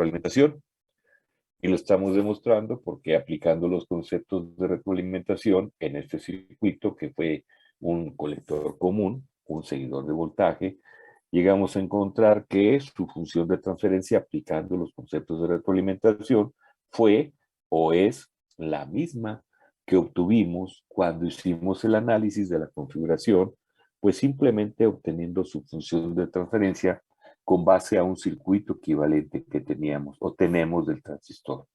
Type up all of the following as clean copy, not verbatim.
retroalimentación. Y lo estamos demostrando porque aplicando los conceptos de retroalimentación en este circuito, que fue un colector común, un seguidor de voltaje, llegamos a encontrar que su función de transferencia aplicando los conceptos de retroalimentación fue o es la misma que obtuvimos cuando hicimos el análisis de la configuración, pues simplemente obteniendo su función de transferencia con base a un circuito equivalente que teníamos o tenemos del transistor.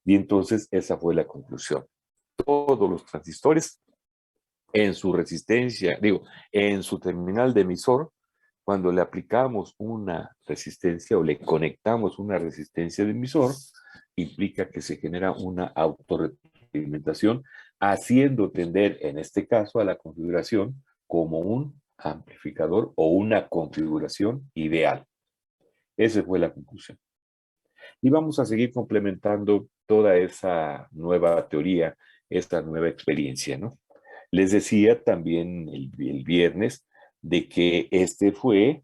Y entonces esa fue la conclusión. Todos los transistores en su resistencia, en su terminal de emisor, cuando le aplicamos una resistencia o le conectamos una resistencia de emisor, implica que se genera una autorretroalimentación, haciendo tender, en este caso, a la configuración como un amplificador o una configuración ideal. Esa fue la conclusión. Y vamos a seguir complementando toda esa nueva teoría, esta nueva experiencia, ¿no? Les decía también el viernes de que este fue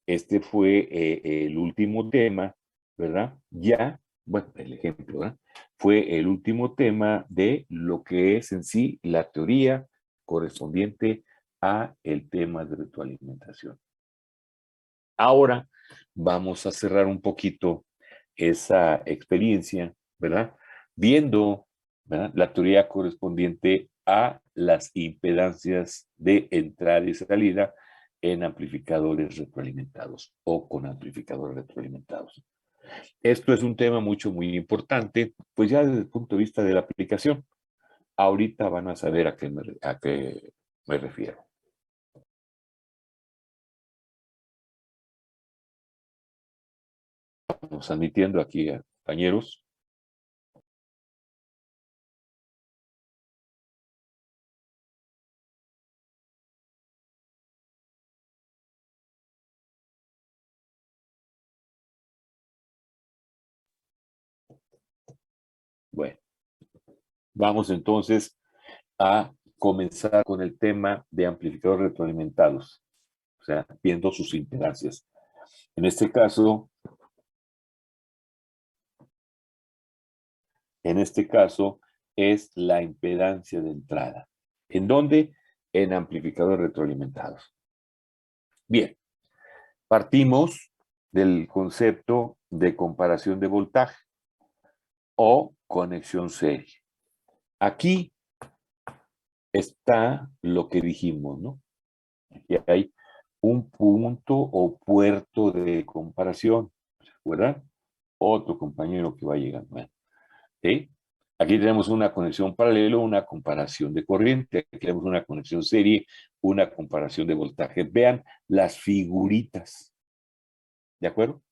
el último tema, ¿verdad? Ya, bueno, el ejemplo, ¿verdad? Fue el último tema de lo que es en sí la teoría correspondiente a el tema de retroalimentación. Ahora vamos a cerrar un poquito esa experiencia, ¿verdad? Viendo, ¿verdad?, la teoría correspondiente a las impedancias de entrada y salida en amplificadores retroalimentados o con amplificadores retroalimentados. Esto es un tema muy importante, pues ya desde el punto de vista de la aplicación. Ahorita van a saber a qué me refiero. Estamos admitiendo aquí a compañeros. Bueno, vamos entonces a comenzar con el tema de amplificadores retroalimentados, o sea, viendo sus impedancias. En este caso es la impedancia de entrada. ¿En dónde? En amplificadores retroalimentados. Bien, partimos del concepto de comparación de voltaje o conexión serie. Aquí está lo que dijimos, ¿no? Aquí hay un punto o puerto de comparación, ¿verdad? Otro compañero que va llegando. ¿Sí? Aquí tenemos una conexión paralela, una comparación de corriente. Aquí tenemos una conexión serie, una comparación de voltaje. Vean las figuritas. ¿De acuerdo?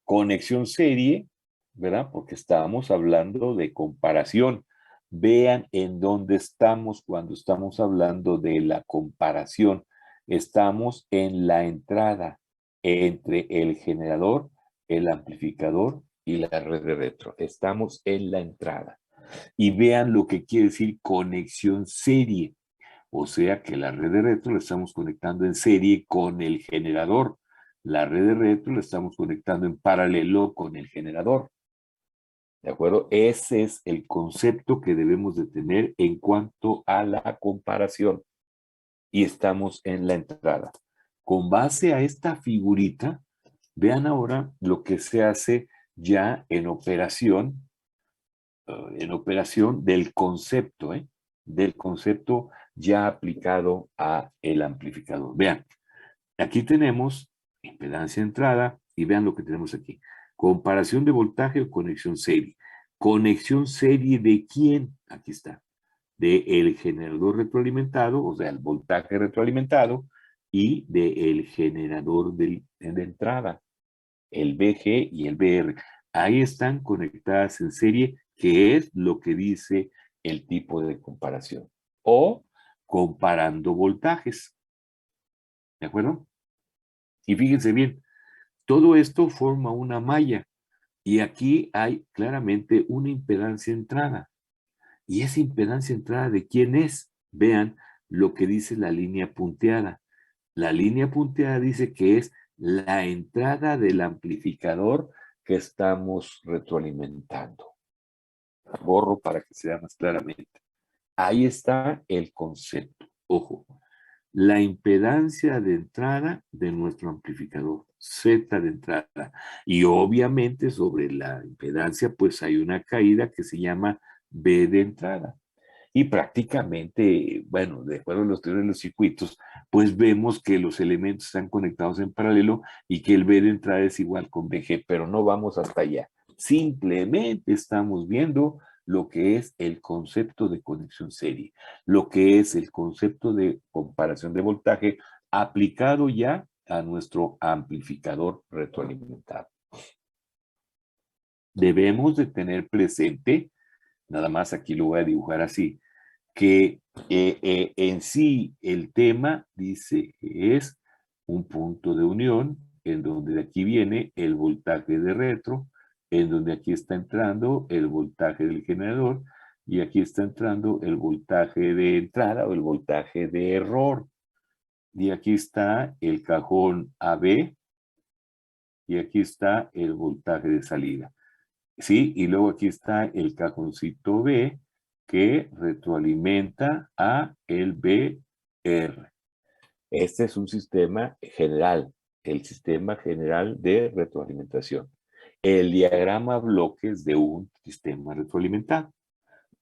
Conexión serie, ¿verdad? Porque estábamos hablando de comparación. Vean en dónde estamos cuando estamos hablando de la comparación. Estamos en la entrada entre el generador, el amplificador y la red de retro. Estamos en la entrada. Y vean lo que quiere decir conexión serie. O sea que la red de retro la estamos conectando en serie con el generador. La red de retro la estamos conectando en paralelo con el generador. ¿De acuerdo? Ese es el concepto que debemos de tener en cuanto a la comparación. Y estamos en la entrada. Con base a esta figurita, vean ahora lo que se hace ya en operación del concepto, del concepto ya aplicado a el amplificador. Vean, aquí tenemos impedancia entrada y vean lo que tenemos aquí. Comparación de voltaje o conexión serie. ¿Conexión serie de quién? Aquí está. De el generador retroalimentado, o sea, el voltaje retroalimentado, y del generador de entrada, el VG y el VR. Ahí están conectadas en serie, que es lo que dice el tipo de comparación. O comparando voltajes. ¿De acuerdo? Y fíjense bien, todo esto forma una malla. Y aquí hay claramente una impedancia entrada. ¿Y esa impedancia entrada de quién es? Vean lo que dice la línea punteada. La línea punteada dice que es la entrada del amplificador que estamos retroalimentando. Borro para que sea más claramente. Ahí está el concepto. Ojo, la impedancia de entrada de nuestro amplificador, Z de entrada. Y obviamente sobre la impedancia pues hay una caída que se llama B de entrada. Y prácticamente, bueno, de acuerdo a los teorías de los circuitos, pues vemos que los elementos están conectados en paralelo y que el B de entrada es igual con BG, pero no vamos hasta allá. Simplemente estamos viendo lo que es el concepto de conexión serie, lo que es el concepto de comparación de voltaje aplicado ya a nuestro amplificador retroalimentado. Debemos de tener presente, nada más aquí lo voy a dibujar así, que en sí el tema dice que es un punto de unión en donde de aquí viene el voltaje de retro, en donde aquí está entrando el voltaje del generador y aquí está entrando el voltaje de entrada o el voltaje de error. Y aquí está el cajón AB y aquí está el voltaje de salida. ¿Sí? Y luego aquí está el cajoncito B que retroalimenta a el BR. Este es un sistema general, el sistema general de retroalimentación. El diagrama bloques de un sistema retroalimentado.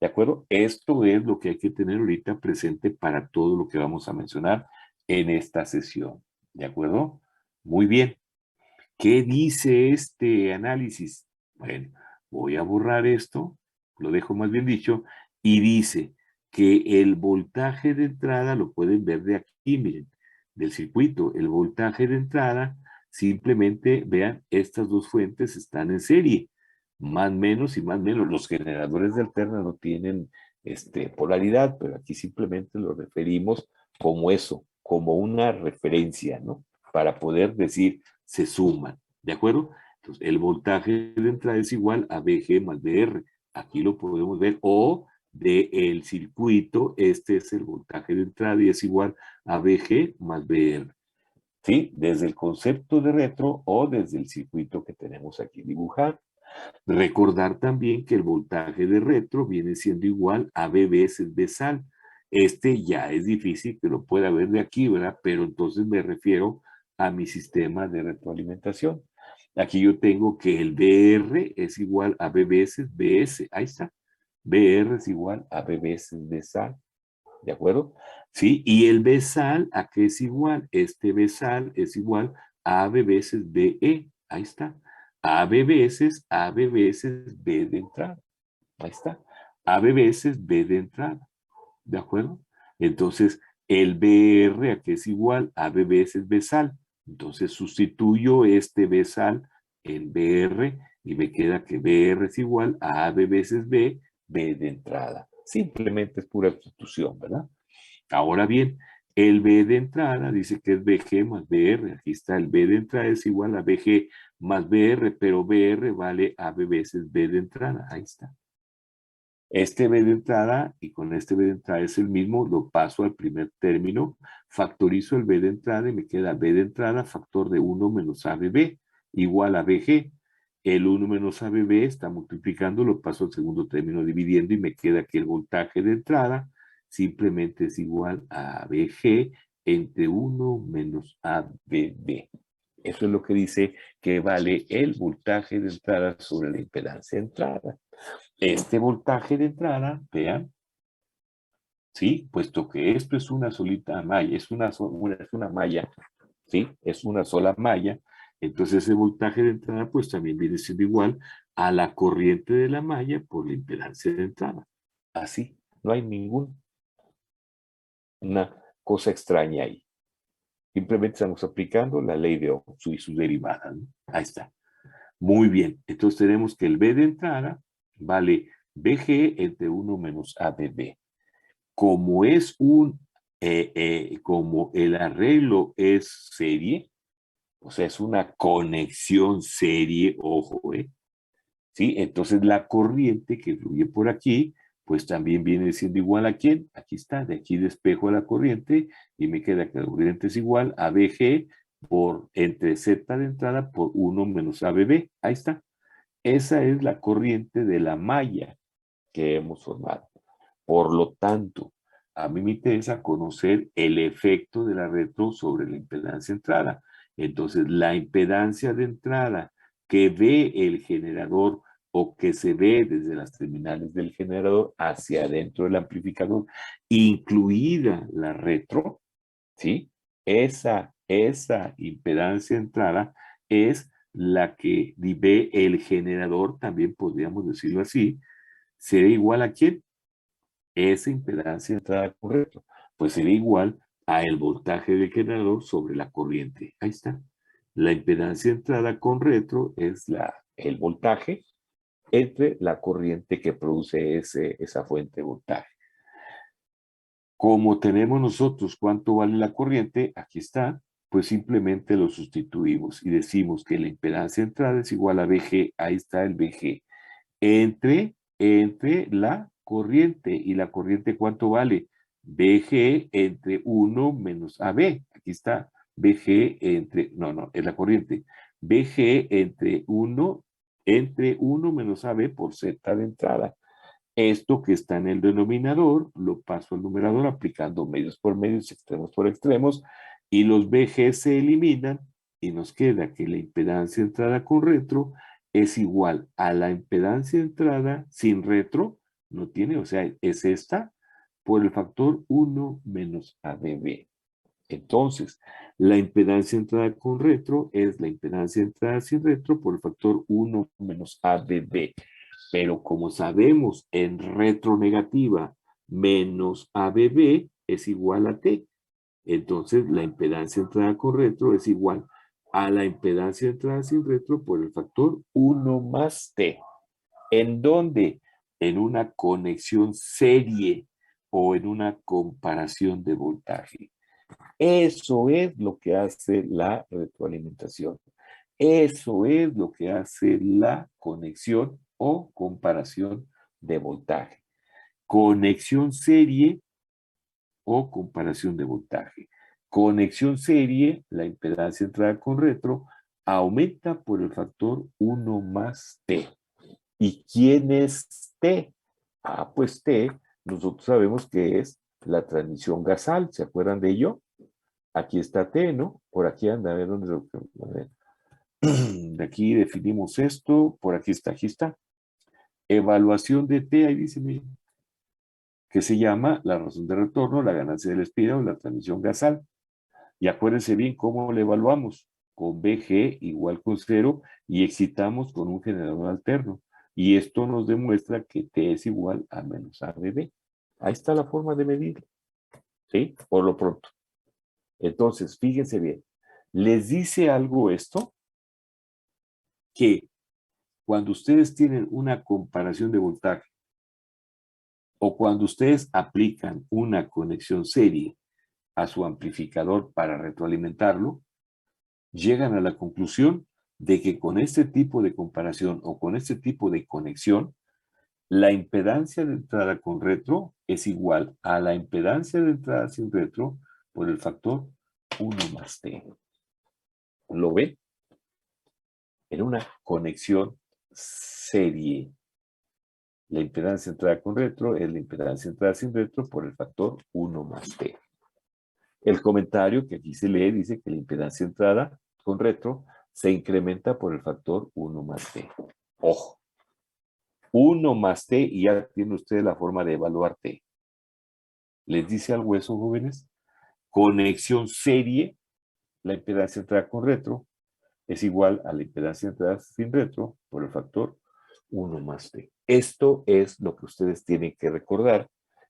¿De acuerdo? Esto es lo que hay que tener ahorita presente para todo lo que vamos a mencionar en esta sesión. ¿De acuerdo? Muy bien. ¿Qué dice este análisis? Bueno, voy a borrar esto, lo dejo más bien dicho, y dice que el voltaje de entrada, lo pueden ver de aquí, miren, del circuito, el voltaje de entrada, simplemente vean, estas dos fuentes están en serie, más menos y más menos. Los generadores de alterna no tienen polaridad, pero aquí simplemente lo referimos como eso, como una referencia, ¿no? Para poder decir, se suman, ¿de acuerdo? Entonces, el voltaje de entrada es igual a BG más BR. Aquí lo podemos ver. O del circuito, este es el voltaje de entrada y es igual a BG más BR. ¿Sí? Desde el concepto de retro o desde el circuito que tenemos aquí dibujado. Recordar también que el voltaje de retro viene siendo igual a B veces B sal. Este ya es difícil que lo pueda ver de aquí, ¿verdad? Pero entonces me refiero a mi sistema de retroalimentación. Aquí yo tengo que el BR es igual a B veces BS. Ahí está. BR es igual a B veces B sal. ¿De acuerdo? Sí, y el B sal, ¿a qué es igual? Este B sal es igual a B veces BE. Ahí está. AB veces B de entrada. Ahí está. AB veces B de entrada. ¿De acuerdo? Entonces, el BR, ¿a qué es igual? AB veces B sal. Entonces, sustituyo este B sal en BR y me queda que BR es igual a AB veces B, B de entrada. Simplemente es pura sustitución, ¿verdad? Ahora bien, el B de entrada dice que es BG más BR. Aquí está, el B de entrada es igual a BG más BR, pero BR vale AB veces B de entrada. Ahí está. Este B de entrada y con este B de entrada es el mismo, lo paso al primer término, factorizo el B de entrada y me queda B de entrada factor de 1 menos ABB igual a BG. El 1 menos ABB está multiplicando, lo paso al segundo término dividiendo y me queda que el voltaje de entrada simplemente es igual a BG entre 1 menos ABB. Eso es lo que dice que vale el voltaje de entrada sobre la impedancia de entrada. Este voltaje de entrada, vean, ¿sí? Puesto que esto es una solita malla, es una malla, ¿sí? Es una sola malla, entonces ese voltaje de entrada pues también viene siendo igual a la corriente de la malla por la impedancia de entrada. Así, no hay ninguna cosa extraña ahí. Simplemente estamos aplicando la ley de Ohm y sus derivadas, ¿no? Ahí está. Muy bien, entonces tenemos que el B de entrada vale BG entre 1 menos ABB. Como es como el arreglo es serie, o sea, es una conexión serie, ojo, ¿sí? Entonces la corriente que fluye por aquí, pues también viene siendo igual a ¿quién? Aquí está, de aquí despejo a la corriente y me queda que la corriente es igual a BG por entre Z de entrada por 1 menos ABB. Ahí está. Esa es la corriente de la malla que hemos formado. Por lo tanto, a mí me interesa conocer el efecto de la retro sobre la impedancia entrada. Entonces, la impedancia de entrada que ve el generador o que se ve desde las terminales del generador hacia adentro del amplificador, incluida la retro, ¿sí? Esa impedancia entrada es la que ve el generador, también podríamos decirlo así, será igual a ¿quién? Esa impedancia de entrada correcta, pues sería igual a el voltaje del generador sobre la corriente. Ahí está. La impedancia de entrada con retro es el voltaje entre la corriente que produce esa fuente de voltaje. Como tenemos nosotros cuánto vale la corriente, aquí está, pues simplemente lo sustituimos y decimos que la impedancia de entrada es igual a BG, ahí está el BG, entre la corriente. ¿Y la corriente cuánto vale? BG entre 1 menos AB. Aquí está. BG entre, no, es la corriente. BG entre 1 menos AB por Z de entrada. Esto que está en el denominador lo paso al numerador aplicando medios por medios, extremos por extremos, y los BG se eliminan y nos queda que la impedancia entrada con retro es igual a la impedancia entrada sin retro, no tiene, o sea, es esta, por el factor 1 menos ABB. Entonces, la impedancia entrada con retro es la impedancia entrada sin retro por el factor 1 menos ABB. Pero como sabemos, en retronegativa menos ABB es igual a T. Entonces, la impedancia entrada con retro es igual a la impedancia entrada sin retro por el factor 1 más T. ¿En dónde? En una conexión serie o en una comparación de voltaje. Eso es lo que hace la retroalimentación. Eso es lo que hace la conexión o comparación de voltaje. Conexión serie o comparación de voltaje. Conexión serie, la impedancia entrada con retro, aumenta por el factor 1 más T. ¿Y quién es T? Ah, pues T, nosotros sabemos que es la transmisión gasal. ¿Se acuerdan de ello? Aquí está T, ¿no? Por aquí anda, a ver dónde lo... A ver. De aquí definimos esto, por aquí está, aquí está. Evaluación de T, ahí dice, miren, que se llama la razón de retorno, la ganancia del espiral o la transmisión gasal. Y acuérdense bien cómo lo evaluamos, con BG igual con 0 y excitamos con un generador alterno. Y esto nos demuestra que T es igual a menos ABB. Ahí está la forma de medirlo, ¿sí? Por lo pronto. Entonces, fíjense bien, ¿les dice algo esto? Que cuando ustedes tienen una comparación de voltaje o cuando ustedes aplican una conexión serie a su amplificador para retroalimentarlo, llegan a la conclusión de que con este tipo de comparación o con este tipo de conexión, la impedancia de entrada con retro es igual a la impedancia de entrada sin retro por el factor 1 más T. ¿Lo ven? En una conexión serie. La impedancia entrada con retro es la impedancia entrada sin retro por el factor 1 más T. El comentario que aquí se lee dice que la impedancia entrada con retro se incrementa por el factor 1 más T. Ojo, 1 más T y ya tiene usted la forma de evaluar T. ¿Les dice algo eso, jóvenes? Conexión serie, la impedancia entrada con retro es igual a la impedancia entrada sin retro por el factor 1 más T. Esto es lo que ustedes tienen que recordar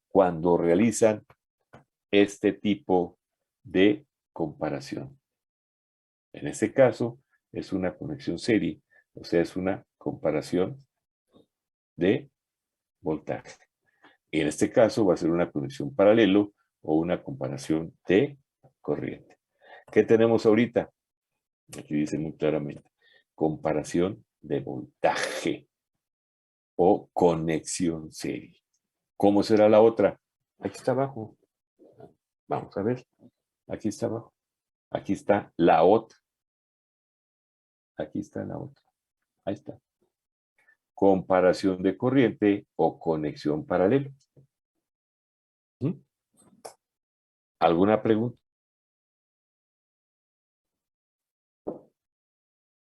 cuando realizan este tipo de comparación. En este caso, es una conexión serie, o sea, es una comparación de voltaje. Y en este caso va a ser una conexión paralelo o una comparación de corriente. ¿Qué tenemos ahorita? Aquí dice muy claramente, comparación de voltaje o conexión serie. ¿Cómo será la otra? Aquí está abajo. Vamos a ver. Aquí está abajo. Aquí está la otra. Aquí está la otra. Ahí está. comparación de corriente o conexión paralela. ¿Mm? ¿Alguna pregunta?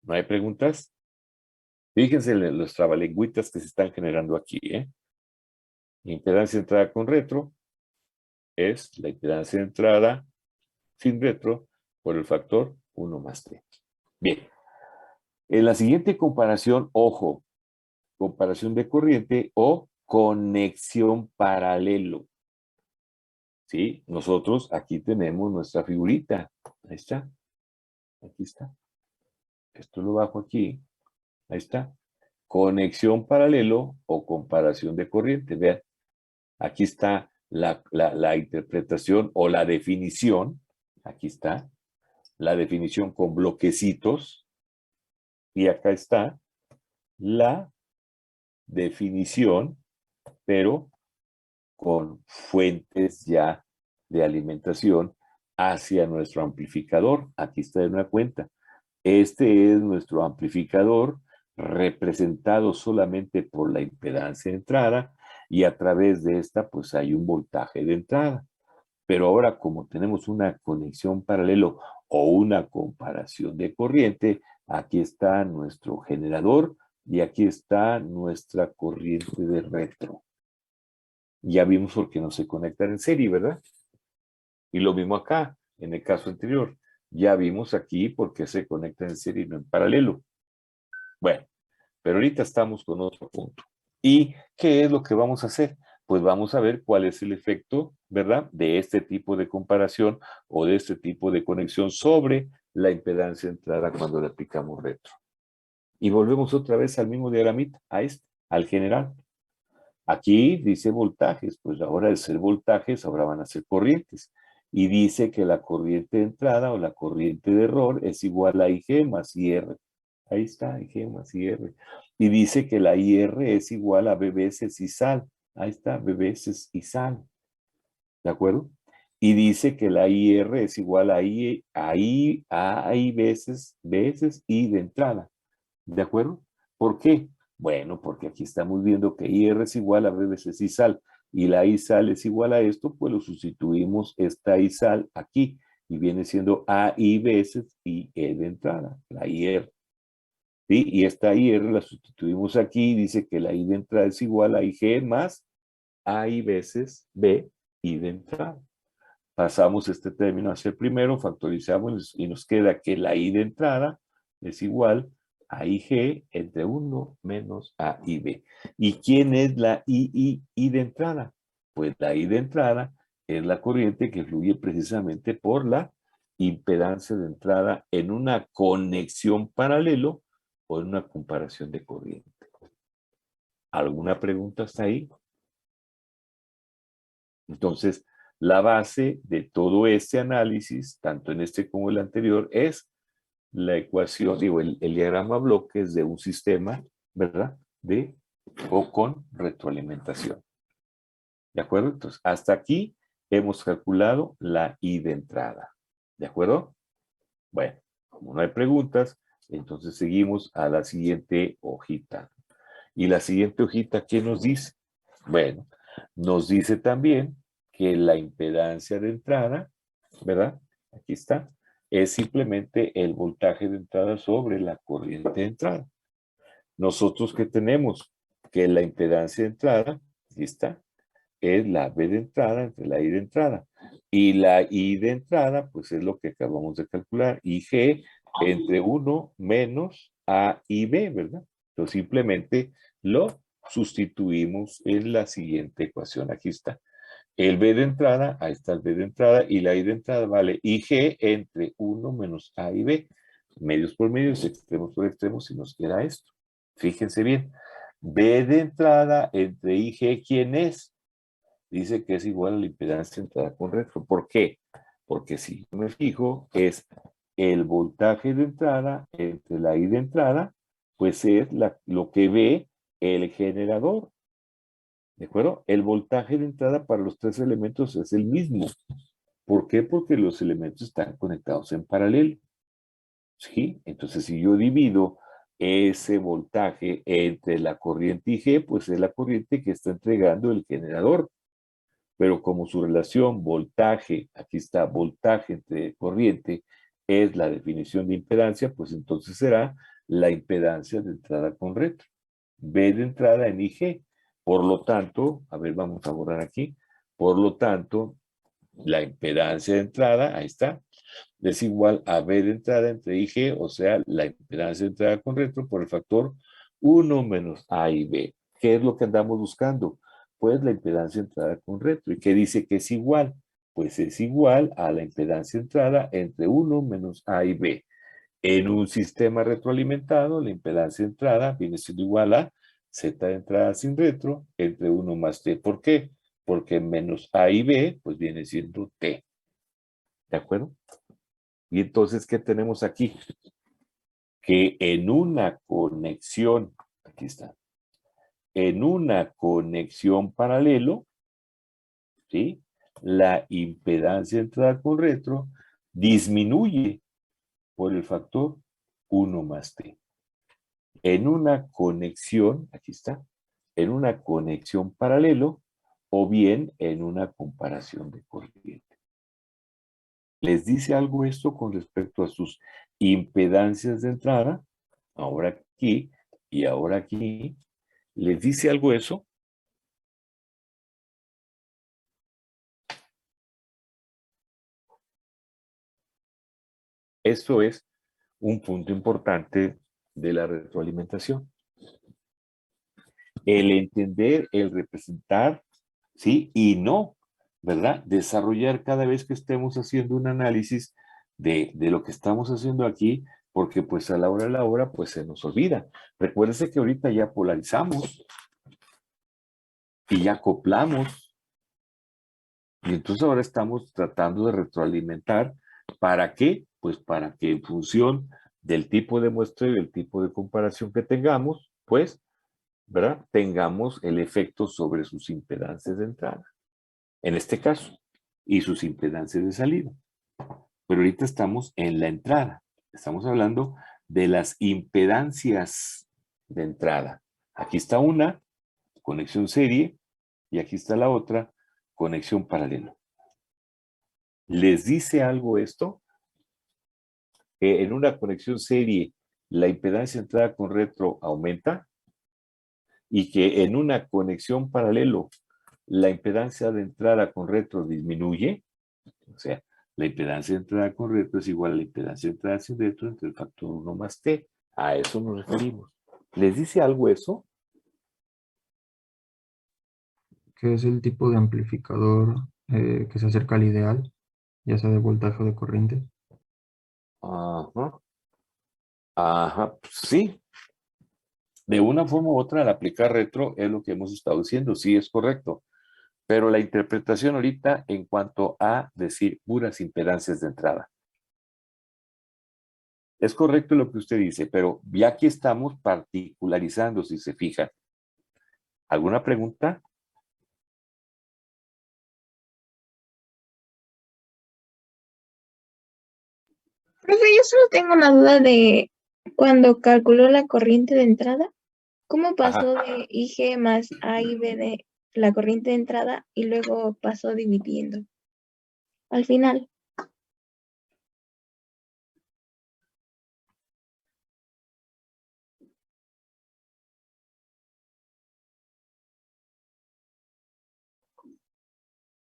¿No hay preguntas? Fíjense en los trabalengüitas que se están generando aquí, ¿eh? Impedancia de entrada con retro es la impedancia de entrada sin retro por el factor 1 más t. Bien. En la siguiente comparación, ojo, comparación de corriente o conexión paralelo. ¿Sí? Nosotros aquí tenemos nuestra figurita. Ahí está. Aquí está. Esto lo bajo aquí. Ahí está. Conexión paralelo o comparación de corriente. Vean, aquí está la interpretación o la definición. Aquí está. La definición con bloquecitos. Y acá está la definición, pero con fuentes ya de alimentación hacia nuestro amplificador. Aquí está de una cuenta. Este es nuestro amplificador representado solamente por la impedancia de entrada y a través de esta pues hay un voltaje de entrada. Pero ahora como tenemos una conexión paralelo o una comparación de corriente, aquí está nuestro generador y aquí está nuestra corriente de retro. Ya vimos por qué no se conectan en serie, ¿verdad? Y lo mismo acá, en el caso anterior. Ya vimos aquí por qué se conectan en serie y no en paralelo. Bueno, pero ahorita estamos con otro punto. ¿Y qué es lo que vamos a hacer? Pues vamos a ver cuál es el efecto, ¿verdad? De este tipo de comparación o de este tipo de conexión sobre la impedancia de entrada cuando le aplicamos retro. Y volvemos otra vez al mismo diagramita, a este, al general. Aquí dice voltajes, pues ahora de ser voltajes, ahora van a ser corrientes. Y dice que la corriente de entrada o la corriente de error es igual a IG más IR. Ahí está, IG más IR. Y dice que la IR es igual a B veces I sal. Ahí está, B veces I sal. ¿De acuerdo? Y dice que la IR es igual a I veces I de entrada. ¿De acuerdo? ¿Por qué? Bueno, porque aquí estamos viendo que IR es igual a B veces I sal y la I sal es igual a esto, pues lo sustituimos esta I sal aquí y viene siendo AI veces IE de entrada, la IR. ¿Sí? Y esta IR la sustituimos aquí y dice que la I de entrada es igual a IG más AI veces B I de entrada. Pasamos este término hacia el primero, factorizamos y nos queda que la I de entrada es igual a IG entre 1 menos AIB. ¿Y quién es la I de entrada? Pues la I de entrada es la corriente que fluye precisamente por la impedancia de entrada en una conexión paralelo o en una comparación de corriente. ¿Alguna pregunta hasta ahí? Entonces, la base de todo este análisis, tanto en este como el anterior, es la ecuación, digo, el diagrama bloques de un sistema, ¿verdad? De o con retroalimentación. ¿De acuerdo? Entonces, hasta aquí hemos calculado la I de entrada. ¿De acuerdo? Bueno, como no hay preguntas, entonces seguimos a la siguiente hojita. Y la siguiente hojita, ¿qué nos dice? Bueno, nos dice también que la impedancia de entrada, ¿verdad? Aquí está, es simplemente el voltaje de entrada sobre la corriente de entrada. Nosotros que tenemos que la impedancia de entrada, aquí está, es la B de entrada entre la I de entrada. Y la I de entrada, pues es lo que acabamos de calcular. IG entre 1 menos A y B, ¿verdad? Entonces simplemente lo sustituimos en la siguiente ecuación. Aquí está. El B de entrada, ahí está el B de entrada, y la I de entrada vale IG entre 1 menos A y B. Medios por medios, extremos por extremos, y nos queda esto. Fíjense bien. B de entrada entre IG, ¿quién es? Dice que es igual a la impedancia de entrada con retro. ¿Por qué? Porque si yo me fijo, es el voltaje de entrada entre la I de entrada, pues es lo que ve el generador. ¿De acuerdo? El voltaje de entrada para los tres elementos es el mismo. ¿Por qué? Porque los elementos están conectados en paralelo. ¿Sí? Entonces, si yo divido ese voltaje entre la corriente IG, pues es la corriente que está entregando el generador. Pero como su relación voltaje, aquí está voltaje entre corriente, es la definición de impedancia, pues entonces será la impedancia de entrada con retro. B de entrada en IG. Por lo tanto, a ver, vamos a borrar aquí. Por lo tanto, la impedancia de entrada, ahí está, es igual a B de entrada entre IG, o sea, la impedancia de entrada con retro por el factor 1 menos A y B. ¿Qué es lo que andamos buscando? Pues la impedancia de entrada con retro. ¿Y qué dice que es igual? Pues es igual a la impedancia de entrada entre 1 menos A y B. En un sistema retroalimentado, la impedancia de entrada viene siendo igual a Z de entrada sin retro entre 1 más T. ¿Por qué? Porque menos A y B, pues viene siendo T. ¿De acuerdo? Y entonces, ¿qué tenemos aquí? Que en una conexión, aquí está, en una conexión paralelo, ¿sí? La impedancia de entrada con retro disminuye por el factor 1 más T. En una conexión, aquí está, en una conexión paralelo o bien en una comparación de corriente. ¿Les dice algo esto con respecto a sus impedancias de entrada? Ahora aquí y ahora aquí. ¿Les dice algo eso? Esto es un punto importante de la retroalimentación. El entender, el representar, ¿sí? Y no, ¿verdad? Desarrollar cada vez que estemos haciendo un análisis de lo que estamos haciendo aquí, porque pues a la hora de la hora, pues se nos olvida. Recuérdense que ahorita ya polarizamos y ya acoplamos, y entonces ahora estamos tratando de retroalimentar. ¿Para qué? Pues para que en función del tipo de muestreo y el tipo de comparación que tengamos, pues, ¿verdad? Tengamos el efecto sobre sus impedancias de entrada, en este caso, y sus impedancias de salida. Pero ahorita estamos en la entrada. Estamos hablando de las impedancias de entrada. Aquí está una, conexión serie, y aquí está la otra, conexión paralela. ¿Les dice algo esto? Que en una conexión serie la impedancia de entrada con retro aumenta y que en una conexión paralelo la impedancia de entrada con retro disminuye. O sea, la impedancia de entrada con retro es igual a la impedancia de entrada sin retro entre el factor 1 más T. A eso nos referimos. ¿Les dice algo eso? Que es el tipo de amplificador que se acerca al ideal, ya sea de voltaje o de corriente. Ajá. Ajá, sí. De una forma u otra, al aplicar retro es lo que hemos estado diciendo, sí es correcto. Pero la interpretación ahorita en cuanto a decir puras impedancias de entrada. Es correcto lo que usted dice, pero ya aquí estamos particularizando, si se fija. ¿Alguna pregunta? Profe, yo solo tengo una duda de cuando calculó la corriente de entrada, ¿cómo pasó Ajá. de IG más A y B de la corriente de entrada y luego pasó dividiendo? Al final.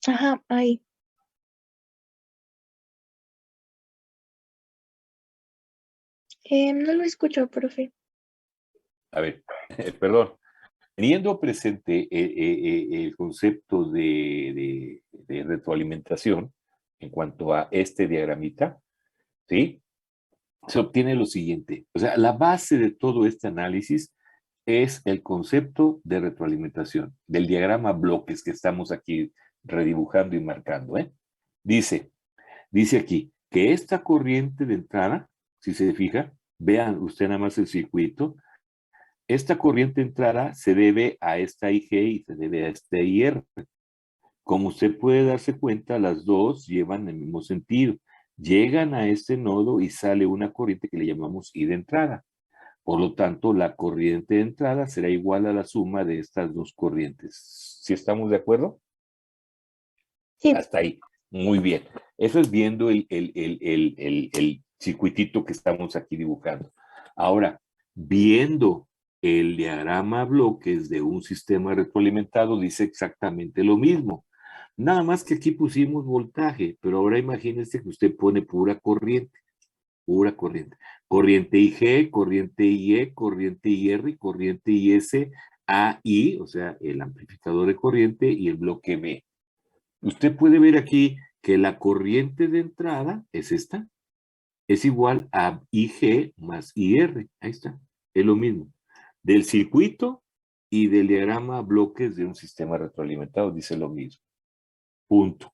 Ajá, ahí. No lo escucho, profe. A ver, perdón. Teniendo presente el concepto de retroalimentación en cuanto a este diagramita, ¿sí? Se obtiene lo siguiente. O sea, la base de todo este análisis es el concepto de retroalimentación, del diagrama bloques que estamos aquí redibujando y marcando, ¿eh? Dice, dice aquí que esta corriente de entrada, si se fija, vean usted nada más el circuito, esta corriente de entrada se debe a esta IG y se debe a este IR. Como usted puede darse cuenta, las dos llevan el mismo sentido. Llegan a este nodo y sale una corriente que le llamamos I de entrada. Por lo tanto, la corriente de entrada será igual a la suma de estas dos corrientes. ¿Sí estamos de acuerdo? Sí, Hasta ahí. Muy bien. Eso es viendo el circuitito que estamos aquí dibujando. Ahora, viendo el diagrama bloques de un sistema retroalimentado, dice exactamente lo mismo. Nada más que aquí pusimos voltaje, pero ahora imagínense que usted pone pura corriente. Pura corriente. Corriente IG, corriente IE, corriente IR, corriente IS, AI, o sea, el amplificador de corriente y el bloque B. Usted puede ver aquí que la corriente de entrada es esta, es igual a IG más IR. Ahí está, es lo mismo. Del circuito y del diagrama bloques de un sistema retroalimentado dice lo mismo. Punto.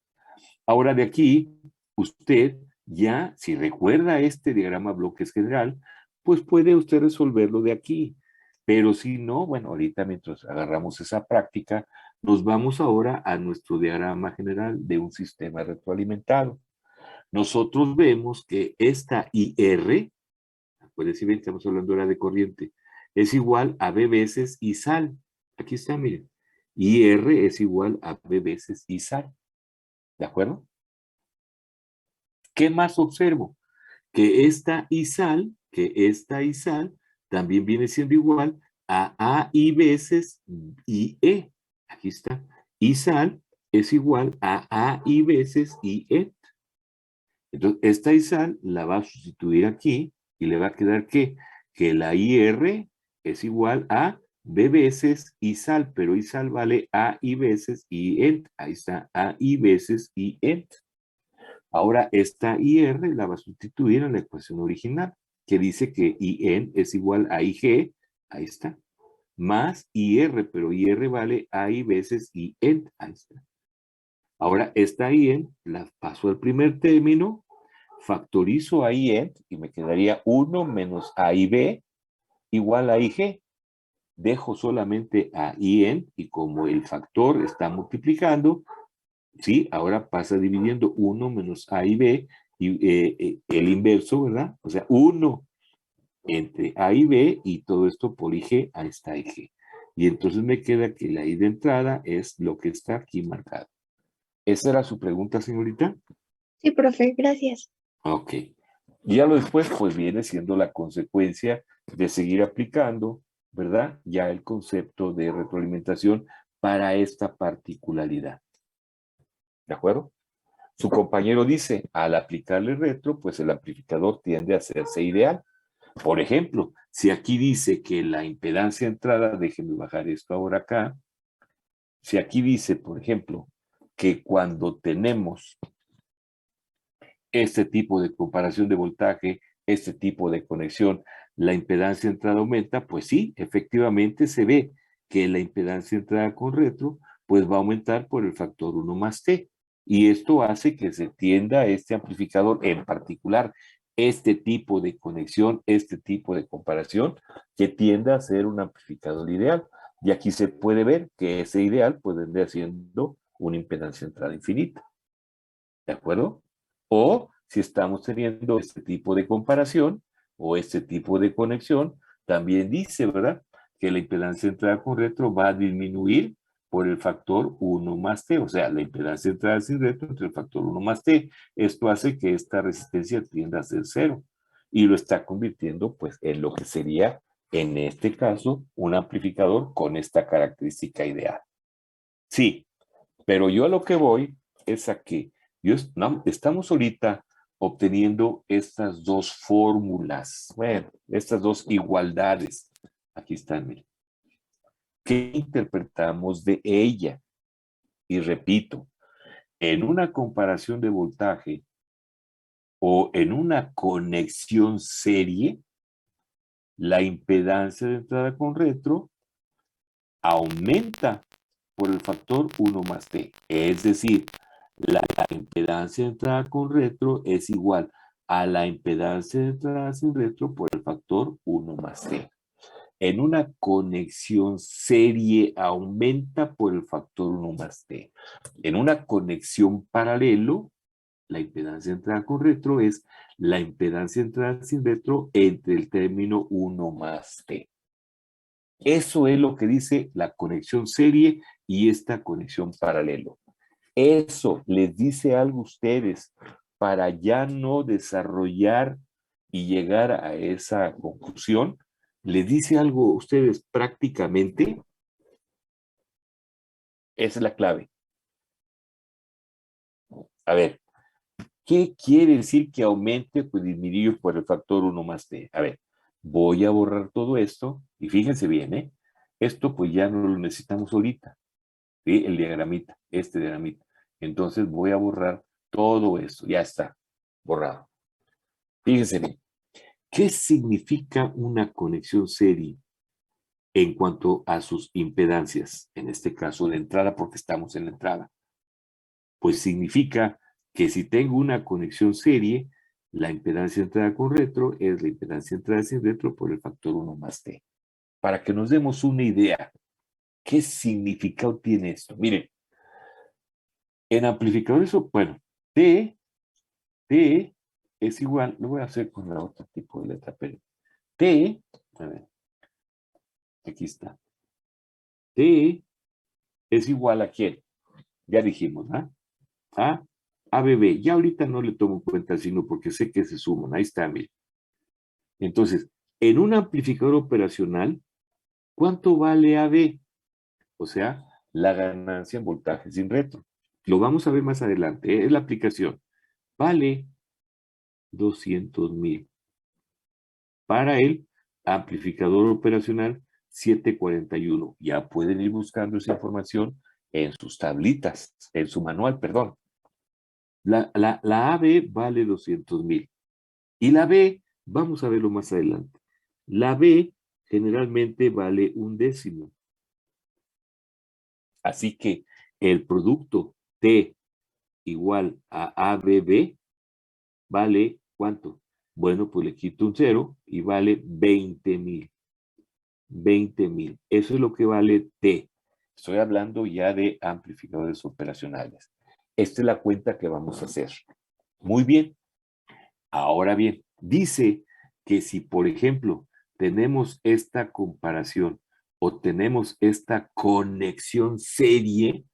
Ahora de aquí, usted ya, si recuerda este diagrama bloques general, pues puede usted resolverlo de aquí. Pero si no, bueno, ahorita mientras agarramos esa práctica, nos vamos ahora a nuestro diagrama general de un sistema retroalimentado. Nosotros vemos que esta IR, acuérdense bien, estamos hablando ahora de corriente, es igual a B veces I sal. Aquí está, miren. IR es igual a B veces I sal. ¿De acuerdo? ¿Qué más observo? Que esta isal también viene siendo igual a I veces IE. Aquí está. Isal es igual a I veces IE. Entonces, esta isal la va a sustituir aquí y le va a quedar ¿qué? Que la IR es igual a B veces isal, pero isal vale a I veces IENT. Ahí está, a I veces IENT. Ahora esta IR la va a sustituir en la ecuación original, que dice que IN es igual a IG, ahí está, más IR, pero IR vale AI veces IN, ahí está. Ahora esta IN la paso al primer término, factorizo a IN y me quedaría 1 menos AIB igual a IG. Dejo solamente a IN y como el factor está multiplicando, ¿sí? Ahora pasa dividiendo 1 menos A y B, y el inverso, ¿verdad? O sea, 1 entre A y B, y todo esto por IG, ahí está IG. Y entonces me queda que la I de entrada es lo que está aquí marcado. ¿Esa era su pregunta, señorita? sí, profe, gracias. Ok. Y ya lo después, pues viene siendo la consecuencia de seguir aplicando, ¿verdad? Ya el concepto de retroalimentación para esta particularidad. ¿De acuerdo? Su compañero dice, al aplicarle retro, pues el amplificador tiende a hacerse ideal. Por ejemplo, si aquí dice que la impedancia entrada, déjenme bajar esto ahora acá, si aquí dice, por ejemplo, que cuando tenemos este tipo de comparación de voltaje, este tipo de conexión, la impedancia entrada aumenta, pues sí, efectivamente se ve que la impedancia entrada con retro, pues va a aumentar por el factor 1 más T. Y esto hace que se tienda a este amplificador, en particular, este tipo de conexión, este tipo de comparación, que tienda a ser un amplificador ideal. Y aquí se puede ver que ese ideal pues vendría siendo una impedancia entrada infinita. ¿De acuerdo? O si estamos teniendo este tipo de comparación o este tipo de conexión, también dice, ¿verdad? Que la impedancia entrada con retro va a disminuir por el factor 1 más T, o sea, la impedancia entrada sin retro entre el factor 1 más T. Esto hace que esta resistencia tienda a ser cero y lo está convirtiendo pues en lo que sería, en este caso, un amplificador con esta característica ideal. Sí, pero yo a lo que voy es a que estamos ahorita obteniendo estas dos fórmulas, bueno, estas dos igualdades. Aquí están, miren. ¿Qué interpretamos de ella? Y repito, en una comparación de voltaje o en una conexión serie, la impedancia de entrada con retro aumenta por el factor 1 más T. Es decir, la impedancia de entrada con retro es igual a la impedancia de entrada sin retro por el factor 1 más T. En una conexión serie aumenta por el factor 1 más T. En una conexión paralelo La impedancia de entrada con retro es la impedancia de entrada sin retro entre el término 1 más T. Eso es lo que dice la conexión serie y esta conexión paralelo. Eso les dice algo a ustedes para ya no desarrollar y llegar a esa conclusión. Les dice algo a ustedes prácticamente. Esa es la clave. A ver, ¿qué quiere decir que aumente pues disminuye por el factor 1 más T? A ver, voy a borrar todo esto y fíjense bien, ¿eh? Esto pues ya no lo necesitamos ahorita, ¿sí? El diagramita, este diagramita. Entonces voy a borrar todo esto, ya está borrado. Fíjense bien, ¿qué significa una conexión serie en cuanto a sus impedancias? En este caso, la entrada, porque estamos en la entrada. Pues significa que si tengo una conexión serie, la impedancia de entrada con retro es la impedancia de entrada sin retro por el factor 1 más T. Para que nos demos una idea, ¿qué significado tiene esto? Miren, en amplificadores, bueno, T es igual, lo voy a hacer con la otro tipo de letra, pero T, a ver, aquí está. T es igual a ¿quién? Ya dijimos, ¿ah? A ABB. Ya ahorita no le tomo cuenta el signo porque sé que se suman. Ahí está, miren. Entonces, en un amplificador operacional, ¿cuánto vale AB? O sea, la ganancia en voltaje sin retro. Lo vamos a ver más adelante, ¿eh? Es la aplicación. Vale 200,000. Para el amplificador operacional 741. Ya pueden ir buscando esa información en sus tablitas, en su manual, perdón. La AB vale 200,000. Y la B, vamos a verlo más adelante. La B generalmente vale 1/10. Así que el producto T igual a ABB vale ¿cuánto? Bueno, pues le quito un 0 y vale 20,000. 20,000. Eso es lo que vale T. Estoy hablando ya de amplificadores operacionales. Esta es la cuenta que vamos a hacer. Muy bien. Ahora bien, dice que si, por ejemplo, tenemos esta comparación o tenemos esta conexión serie,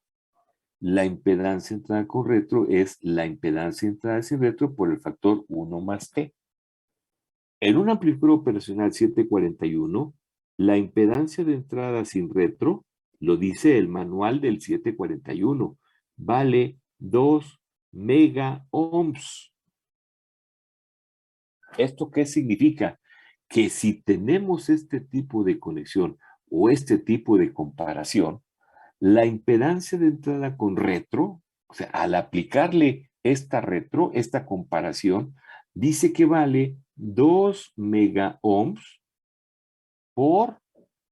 la impedancia entrada con retro es la impedancia entrada sin retro por el factor 1 más T. En un amplificador operacional 741, la impedancia de entrada sin retro, lo dice el manual del 741, vale 2 megaohms. ¿Esto qué significa? Que si tenemos este tipo de conexión o este tipo de comparación, la impedancia de entrada con retro, o sea, al aplicarle esta retro, esta comparación, dice que vale 2 megaohms por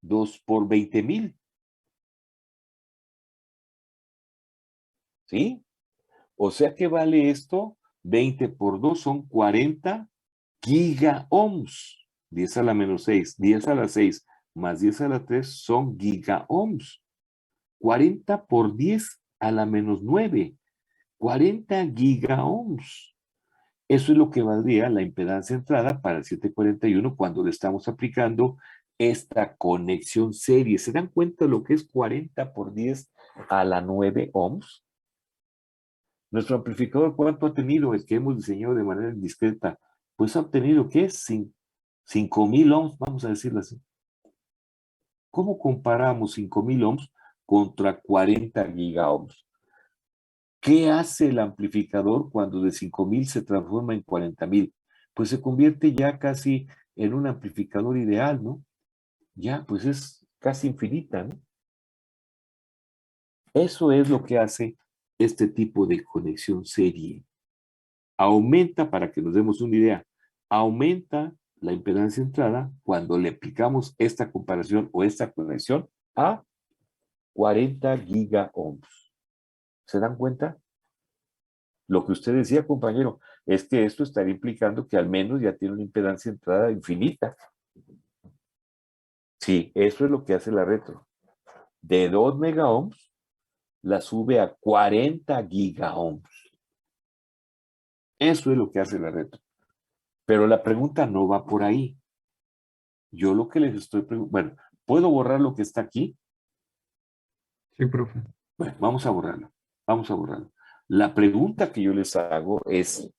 2 por 20,000. ¿Sí? O sea que vale esto, 20 por 2 son 40 gigaohms. 10 a la menos 6, 10 a la 6 más 10 a la 3 son gigaohms. 40 por 10 a la menos 9, 40 gigaohms. Eso es lo que valdría la impedancia entrada para el 741 cuando le estamos aplicando esta conexión serie. ¿Se dan cuenta de lo que es 40 por 10 a la 9 ohms? Nuestro amplificador, ¿cuánto ha tenido el que hemos diseñado de manera indiscreta? Pues ha obtenido, ¿qué es? 5,000 ohms, vamos a decirlo así. ¿Cómo comparamos 5,000 ohms contra 40 gigaohms? ¿Qué hace el amplificador cuando de 5,000 se transforma en 40,000? Pues se convierte ya casi en un amplificador ideal, ¿no? Ya, pues es casi infinita, ¿no? Eso es lo que hace este tipo de conexión serie. Aumenta, para que nos demos una idea, aumenta la impedancia entrada cuando le aplicamos esta comparación o esta conexión a 40 gigaohms. ¿Se dan cuenta? Lo que usted decía, compañero, es que esto estaría implicando que al menos ya tiene una impedancia entrada infinita. Sí, eso es lo que hace la retro. De 2 megaohms la sube a 40 gigaohms. Eso es lo que hace la retro. Pero la pregunta no va por ahí. Yo lo que les estoy preguntando, bueno, ¿puedo borrar lo que está aquí? Sí, profe. Bueno, vamos a borrarlo. Vamos a borrarlo. La pregunta que yo les hago es,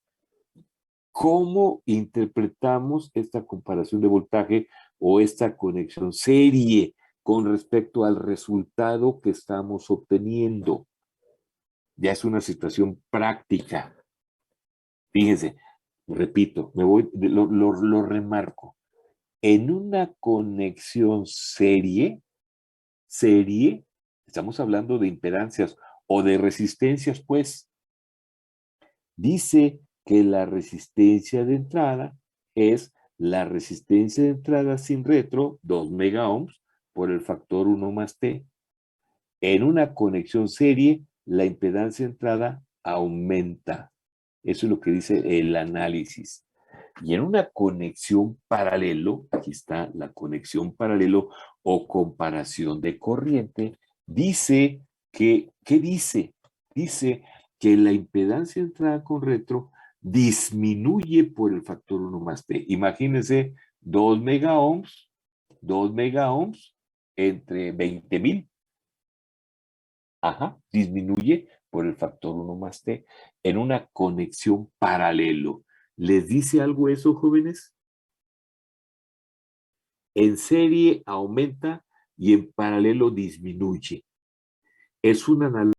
¿cómo interpretamos esta comparación de voltaje o esta conexión serie con respecto al resultado que estamos obteniendo? Ya es una situación práctica. Fíjense, repito, lo remarco. En una conexión serie, estamos hablando de impedancias o de resistencias, pues, dice que la resistencia de entrada es la resistencia de entrada sin retro, 2 megaohms, por el factor 1 más T. En una conexión serie, la impedancia de entrada aumenta. Eso es lo que dice el análisis. Y en una conexión paralelo, aquí está la conexión paralelo o comparación de corriente, dice que, ¿qué dice? Dice que la impedancia de entrada con retro disminuye por el factor 1 más T. Imagínense 2 megaohms, 2 megaohms entre 20,000. Ajá, disminuye por el factor 1 más T en una conexión paralelo. ¿Les dice algo eso, jóvenes? En serie aumenta y en paralelo disminuye. Es una analogía